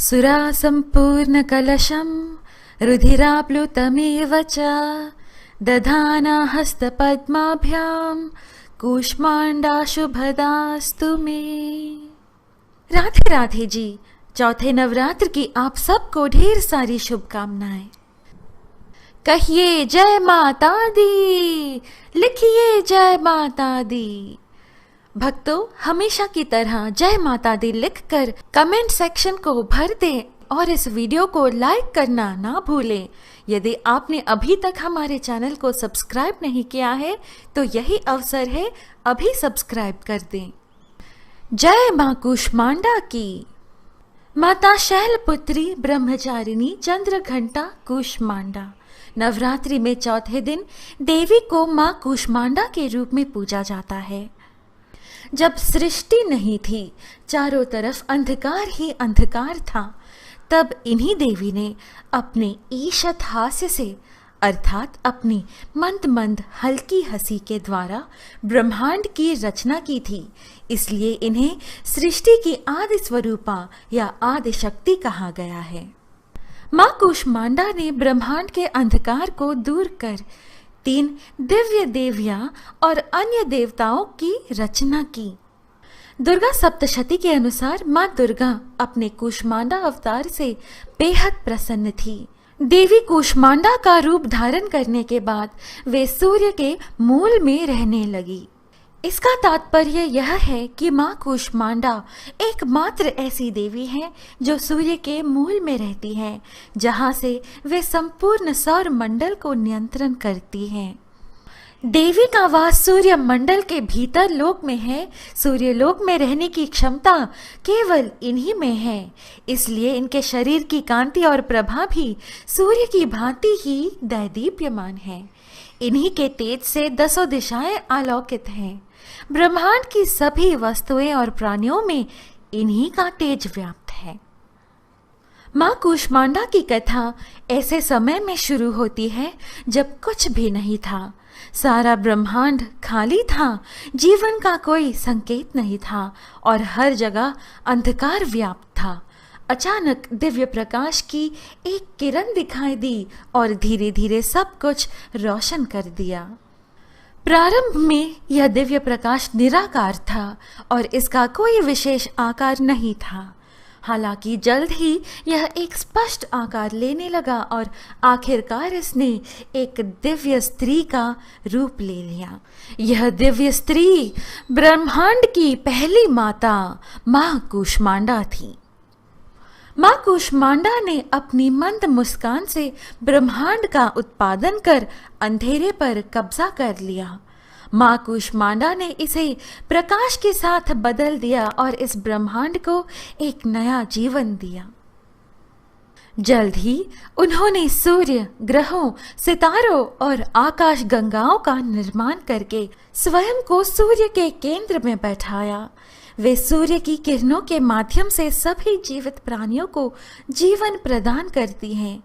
सुरा सम्पूर्णकलशं रुधिराप्लुतमेव च दधाना हस्तपद्माभ्यां कूष्मांडा शुभदास्तु मे। राधे राधे जी। चौथे नवरात्र की आप सबको ढेर सारी शुभकामनाएं। कहिए जय माता दी, लिखिए जय माता दी। भक्तों, हमेशा की तरह जय माता दी लिखकर कमेंट सेक्शन को भर दें और इस वीडियो को लाइक करना ना भूलें। यदि आपने अभी तक हमारे चैनल को सब्सक्राइब नहीं किया है तो यही अवसर है, अभी सब्सक्राइब कर दें। जय मां कूष्मांडा की। माता शैलपुत्री ब्रह्मचारिणी चंद्रघंटा कूष्मांडा। नवरात्रि में चौथे दिन देवी को मां कूष्मांडा के रूप में पूजा जाता है। जब सृष्टि नहीं थी, चारों तरफ अंधकार ही अंधकार था, तब इन्हीं देवी ने अपने ईशत हास्य से अर्थात अपनी मंद मंद हल्की हंसी के द्वारा ब्रह्मांड की रचना की थी। इसलिए इन्हें सृष्टि की आदि स्वरूपा या आदि शक्ति कहा गया है। मां कूष्मांडा ने ब्रह्मांड के अंधकार को दूर कर 3 दिव्य देवियां और अन्य देवताओं की रचना की। दुर्गा सप्तशती के अनुसार मां दुर्गा अपने कूष्मांडा अवतार से बेहद प्रसन्न थी। देवी कूष्मांडा का रूप धारण करने के बाद वे सूर्य के मूल में रहने लगी। इसका तात्पर्य यह है कि मां कूष्मांडा एकमात्र ऐसी देवी है जो सूर्य के मूल में रहती हैं, जहां से वे संपूर्ण सौर मंडल को नियंत्रण करती हैं। देवी का वास सूर्य मंडल के भीतर लोक में है। सूर्य लोक में रहने की क्षमता केवल इन्हीं में है, इसलिए इनके शरीर की कांति और प्रभा भी सूर्य की भांति ही दैदीप्यमान है। इन्हीं के तेज से 10 दिशाएं आलोकित हैं। ब्रह्मांड की सभी वस्तुएं और प्राणियों में इन्हीं का तेज व्याप्त है। मां कूष्मांडा की कथा ऐसे समय में शुरू होती है जब कुछ भी नहीं था। सारा ब्रह्मांड खाली था, जीवन का कोई संकेत नहीं था और हर जगह अंधकार व्याप्त था। अचानक दिव्य प्रकाश की एक किरण दिखाई दी और धीरे धीरे सब कुछ रोशन कर दिया। प्रारंभ में यह दिव्य प्रकाश निराकार था और इसका कोई विशेष आकार नहीं था। हालांकि जल्द ही यह एक स्पष्ट आकार लेने लगा और आखिरकार इसने एक दिव्य स्त्री का रूप ले लिया। यह दिव्य स्त्री ब्रह्मांड की पहली माता मां कूष्मांडा थी। मां कूष्मांडा ने अपनी मंद मुस्कान से ब्रह्मांड का उत्पादन कर अंधेरे पर कब्जा कर लिया। मां कूष्मांडा ने इसे प्रकाश के साथ बदल दिया और इस ब्रह्मांड को एक नया जीवन दिया। जल्द ही उन्होंने सूर्य, ग्रहों, सितारों और आकाश गंगाओं का निर्माण करके स्वयं को सूर्य के केंद्र में बैठाया। वे सूर्य की किरणों के माध्यम से सभी जीवित प्राणियों को जीवन प्रदान करती हैं।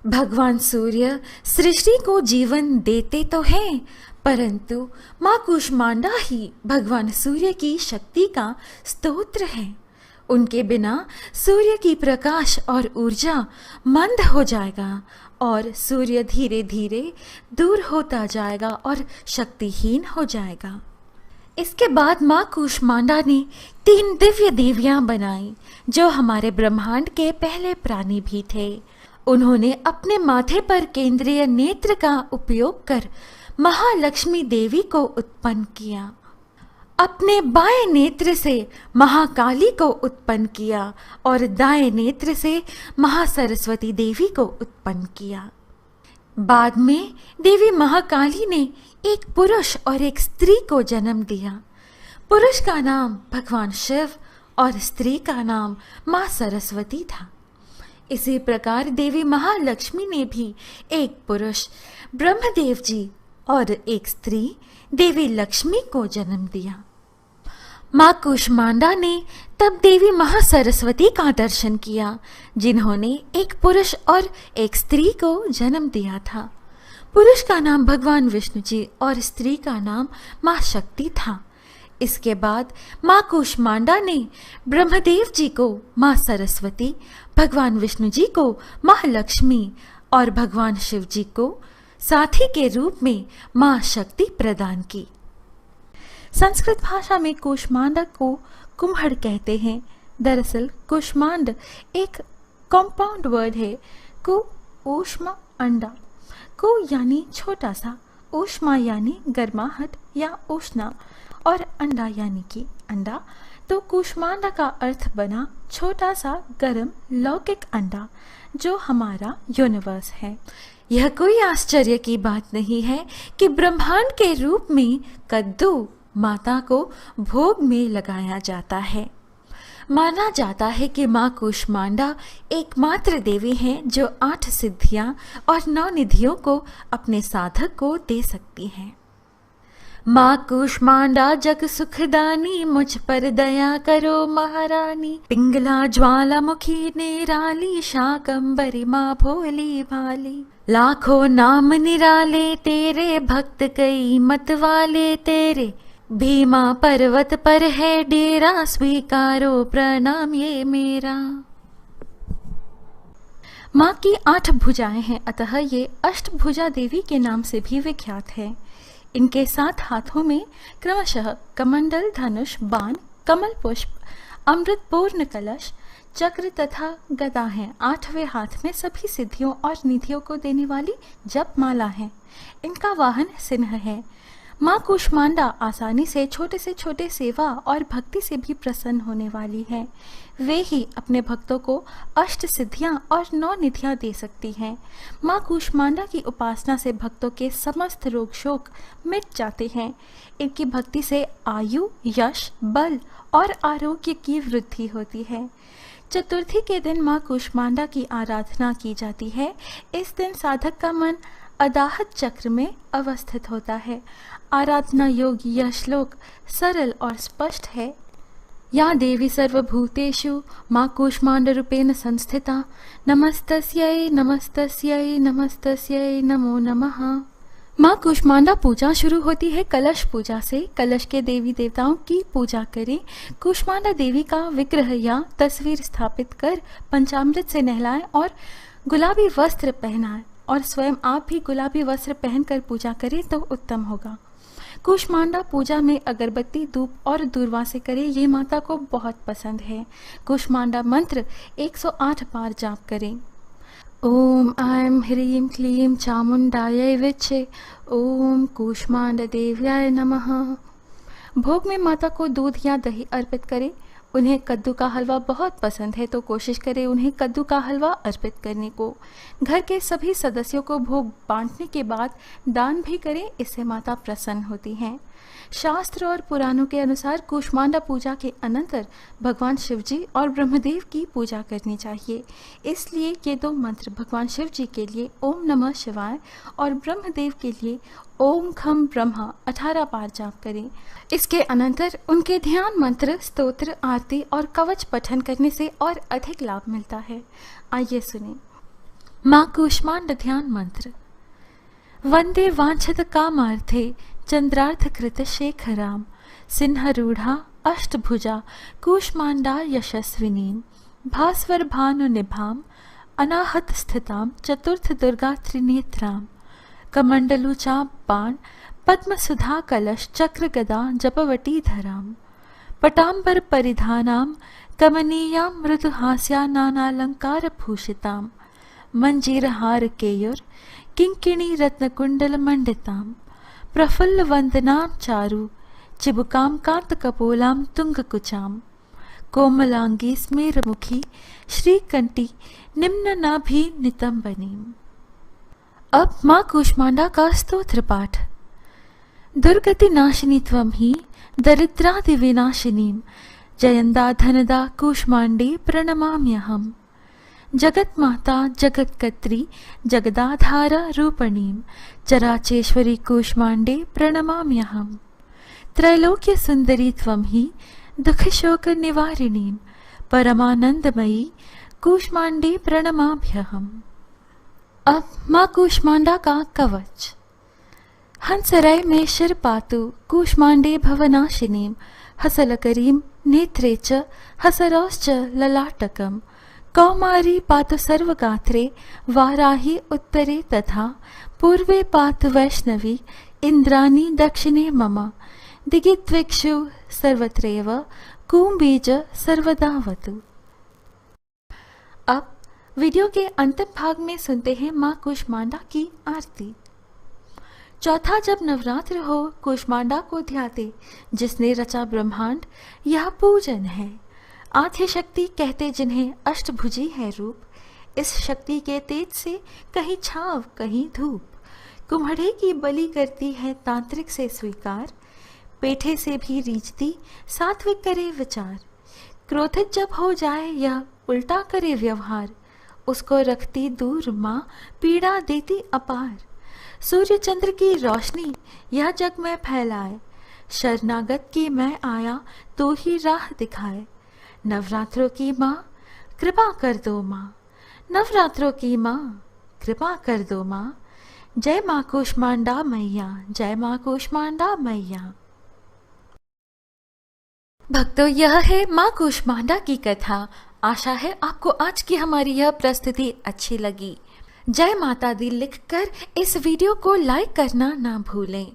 भगवान सूर्य सृष्टि को जीवन देते तो हैं, परंतु मां कूष्मांडा ही भगवान सूर्य की शक्ति का स्तोत्र है। उनके बिना सूर्य की प्रकाश और ऊर्जा मंद हो जाएगा और सूर्य धीरे धीरे दूर होता जाएगा और शक्तिहीन हो जाएगा। इसके बाद मां कूष्मांडा ने 3 दिव्य देवियां बनाई जो हमारे ब्रह्मांड के पहले प्राणी भी थे। उन्होंने अपने माथे पर केंद्रीय नेत्र का उपयोग कर महालक्ष्मी देवी को उत्पन्न किया। अपने बाएं नेत्र से महाकाली को उत्पन्न किया और दाएं नेत्र से महासरस्वती देवी को उत्पन्न किया। बाद में देवी महाकाली ने एक पुरुष और एक स्त्री को जन्म दिया। पुरुष का नाम भगवान शिव और स्त्री का नाम मां सरस्वती था। इसी प्रकार देवी महालक्ष्मी ने भी एक पुरुष ब्रह्मदेव जी और एक स्त्री देवी लक्ष्मी को जन्म दिया। मां कूष्मांडा ने तब देवी महासरस्वती का दर्शन किया, जिन्होंने एक पुरुष और एक स्त्री को जन्म दिया था। पुरुष का नाम भगवान विष्णु जी और स्त्री का नाम मां शक्ति था। इसके बाद माँ कूष्मांडा ने ब्रह्मदेव जी को माँ सरस्वती, भगवान विष्णु जी को माँ लक्ष्मी और भगवान शिव जी को साथी के रूप में माँ शक्ति प्रदान की। संस्कृत भाषा में कूष्मांडा को कुम्हड़ कहते हैं। दरअसल कूष्मांड एक कॉम्पाउंड वर्ड है। कु ऊष्मा अंडा, कु यानी छोटा सा, ऊष्मा यानी गर्माहट या उष्णा और अंडा यानी कि अंडा। तो कूष्मांडा का अर्थ बना छोटा सा गर्म लौकिक अंडा जो हमारा यूनिवर्स है। यह कोई आश्चर्य की बात नहीं है कि ब्रह्मांड के रूप में कद्दू माता को भोग में लगाया जाता है। माना जाता है कि माँ कूष्मांडा एकमात्र देवी हैं जो 8 सिद्धियां और 9 निधियों को अपने साधक को दे सकती हैं। माँ कूष्मांडा जग सुखदानी, मुझ पर दया करो महारानी। पिंगला ज्वालामुखी निराली, शाकंबरी माँ भोली भाली। लाखों नाम निराले तेरे, भक्त कई मत वाले तेरे। भीमा पर्वत पर है डेरा, स्वीकारो प्रणाम ये मेरा। माँ की 8 भुजाएं हैं, अतः ये अष्टभुजा देवी के नाम से भी विख्यात है। इनके 7 हाथों में क्रमशः कमंडल, धनुष, बाण, कमल पुष्प, अमृत पूर्ण कलश, चक्र तथा गदा हैं। 8वें हाथ में सभी सिद्धियों और निधियों को देने वाली जप माला है। इनका वाहन सिंह है। माँ कूष्मांडा आसानी से छोटे सेवा और भक्ति से भी प्रसन्न होने वाली है। वे ही अपने भक्तों को 8 सिद्धियां और 9 निधियां दे सकती हैं। माँ कूष्मांडा की उपासना से भक्तों के समस्त रोग शोक मिट जाते हैं। इनकी भक्ति से आयु, यश, बल और आरोग्य की वृद्धि होती है। चतुर्थी के दिन माँ कूष्मांडा की आराधना की जाती है। इस दिन साधक का मन अदाहत चक्र में अवस्थित होता है। आराधना योग्य यह श्लोक सरल और स्पष्ट है। या देवी सर्वभूतेषु माँ कूष्मांड रूपेण संस्थिता, नमस्तस्यै नमस्तस्यै नमस्तस्यै नमो नमः। माँ कूष्मांडा पूजा शुरू होती है कलश पूजा से। कलश के देवी देवताओं की पूजा करें। कूष्मांडा देवी का विग्रह या तस्वीर स्थापित कर पंचामृत से नहलाएं और गुलाबी वस्त्र पहनाएं, और स्वयं आप भी गुलाबी वस्त्र पहनकर पूजा करें तो उत्तम होगा। कूष्मांडा पूजा में अगरबत्ती, धूप और दूर्वा से करें, ये माता को बहुत पसंद है। कूष्मांडा मंत्र 108 बार जाप करें। ओम ऐं ह्रीं क्लीं चामुंडायै विच्चे, ओम कूष्मांड देव्याय नमः। भोग में माता को दूध या दही अर्पित करें। उन्हें कद्दू का हलवा बहुत पसंद है तो कोशिश करें उन्हें कद्दू का हलवा अर्पित करने को। घर के सभी सदस्यों को भोग बांटने के बाद दान भी करें, इससे माता प्रसन्न होती हैं। शास्त्र और पुराणों के अनुसार कूष्मांडा पूजा के अनंतर भगवान शिवजी और ब्रह्मदेव की पूजा करनी चाहिए। इसलिए ये 2 मंत्र भगवान शिव जी के लिए ओम नमः शिवाय और ब्रह्मदेव के लिए ओम खम ब्रह्मा 18 बार जाप करें। इसके अनंतर उनके ध्यान मंत्र, स्तोत्र, आरती और कवच पठन करने से और अधिक लाभ मिलता है। आइए सुने माँ कूष्मांड ध्यान मंत्र। वंदे वांछित कामार्थे चंद्रार्थ कृत शेखराम, सिंहरूढ़ा अष्टभुजा कूष्मांडा यशस्विनीम, भास्वर भानु निभाम अनाहत स्थिताम, चतुर्थ दुर्गा त्रिनेत्राम, कमंडलु चाप बाण पद्म सुधा कलश चक्र गदा जपवटी धराम, पटांबर परिधानाम कमनीयां मृदुहास्या नानालंकार भूषिताम, मंजीरहार केयुर किंकिणी रत्नकुंडल मंडिताम, प्रफुल्ल वंदनां चारु चिबुकाम कांत कपोलाम तुंगकुचाम, कोमलांगी स्मेरमुखी श्रीकंठी निम्न नाभि नितंबनीम। अब माँ कूष्मांडा का स्तोत्र पाठ। दुर्गति नाशिनी त्वं ही दरिद्रादि विनाशिनीं, जयंदा धनदा कूष्मांडी प्रणमाम्यहम्, जगत माता जगत्कत्री जगदाधार रूपणीं, चराचेश्वरी कूष्मांडे प्रणमाम्यहम्, त्रैलोक्य सुंदरी त्वं ही दुख शोक निवारिणीं, परमानंदमयी कूष्मांडे प्रणमाभ्यहम्। अब माँ कूष्मांडा का कवच। हंसराय में शिर पातु कूष्मांडे भवनाशिनीं हसलकरीं नेत्रे च हसरौश्च ललाटकम् कौमारी पातु सर्वगात्रे वाराही उत्तरे तथा पूर्वे पातु वैष्णवी इंद्राणी दक्षिणे मम दिगिद्विक्षु सर्वत्रैव कुंभीज सर्वदावतु। अब वीडियो के अंतिम भाग में सुनते हैं माँ कूष्मांडा की आरती। चौथा जब नवरात्र हो कूष्मांडा को ध्याते, जिसने रचा ब्रह्मांड यह पूजन है। आद्य शक्ति कहते जिन्हें अष्टभुजी है रूप, इस शक्ति के तेज से कहीं छाव कहीं धूप। कुम्हड़े की बलि करती है तांत्रिक से स्वीकार, पेठे से भी रीझती सात्विक करे विचार। क्रोधित जब हो जाए यह उल्टा करे व्यवहार, उसको रखती दूर माँ पीड़ा देती अपार। सूर्य चंद्र की रोशनी यह जग में फैलाए, शरणागत की मैं आया तो ही राह दिखाए। नवरात्रों की माँ कृपा कर दो माँ, नवरात्रों की माँ कृपा कर दो माँ। जय माँ कूष्मांडा मैया, जय माँ कूष्मांडा मैया। भक्तों, यह है माँ कूष्मांडा की कथा। आशा है आपको आज की हमारी यह प्रस्तुति अच्छी लगी। जय माता दी लिखकर इस वीडियो को लाइक करना ना भूलें।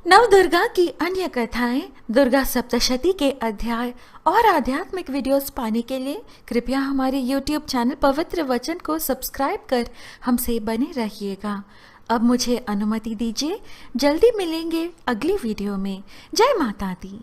नव दुर्गा की अन्य कथाएं, दुर्गा सप्तशती के अध्याय और आध्यात्मिक वीडियोस पाने के लिए कृपया हमारे YouTube चैनल पवित्र वचन को सब्सक्राइब कर हमसे बने रहिएगा। अब मुझे अनुमति दीजिए, जल्दी मिलेंगे अगली वीडियो में। जय माता दी।